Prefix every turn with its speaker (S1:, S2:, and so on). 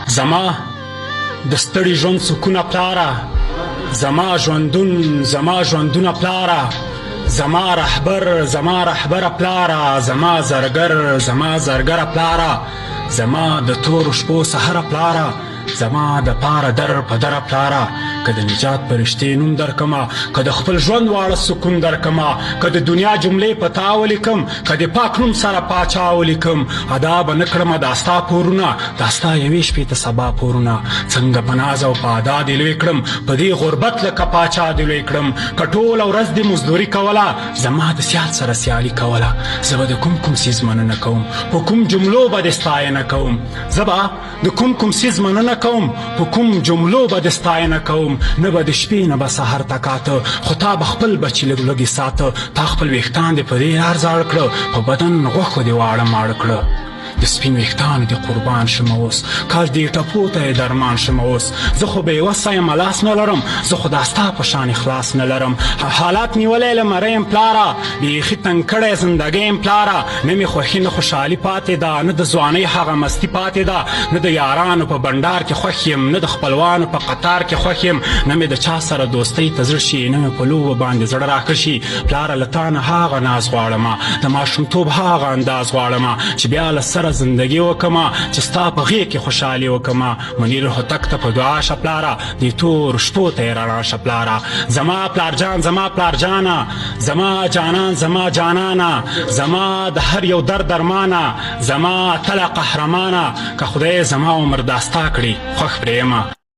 S1: زما د ستړي ژوند سکونه پلاره، زما ژوندونه پلاره، زما رهبره پلاره، زما زرګره پلاره، زما د تورو شپو سحره پلاره، زما د پاره در په دره پلاره. که د نجات پرشتې نوم درکمه، که د خپل ژوند واړه سکون درکمه، که د دنیا جملې په تا ولیکم، که د پاک نوم سره پاچا ولیکم، ادا به نه کړمه دا ستا پورونه، دا ستا یوې شپې ته سبا پورونه. څنګه په ناز او په ادا دې لوی کړم، په دې غربت لکه پاچا دې لوی کړم. که ټوله ورځ دې مزدوري کوله، زما د سیال سره سیالي کوله. زه به د کوم څیز مننه کوم، په کوم جملو به دې ستاینه کوم. زه به د کوم څیز مننه کوم، په کوم جملو به دې ستاینه کوم. نه به د شپې نه به سحر تکاته، خو تا به خپل بچي لږ لږې ساته. تا خپل ویښتان دې په دې لار زاړه کړه، په بدن غوښو دې واړه ماړه کړه. د سپین ویښتانو دې قربان شمه اوس، کاش دې ټپو ته یې درمان شمه اوس. زه خو بېوسه یم لاس نه لرم، زه خو دا ستا په شان اخلاص نه لرم. حالات نیولی له مرۍ یم پلاره، بیخي تنګ کړی زندګۍ یم پلاره. نه مې خوښي نه خوشحالي پاتې ده، نه د ځوانۍ هغه مستي پاتې ده. نه د یارانو په بنډار کې خوښ یم، نه د خپلوانو په قطار کې خوښ یم. نه مې د چا سره دوستۍ ته زړه شي، نه مې په لوبو باندې زړه راکړ شي. پلاره له تا نه هغه ناز غواړمه، د ماشومتوب هغه انداز غواړمه، چې بیا له سره زندگی وکما، چې ستا په غېږ کې خوشحالي وکما. منیر هوتک ته په دعا شه پلاره، دې تور شپو ته یې رڼا شه پلاره. زما پلارجان زما پلارجانه، زما جانان زما جانانه، زما د هر یو درد درمانه، زما تله قهرمانه. که خدای زما عمر داستا کړي خوښ پرې یمه.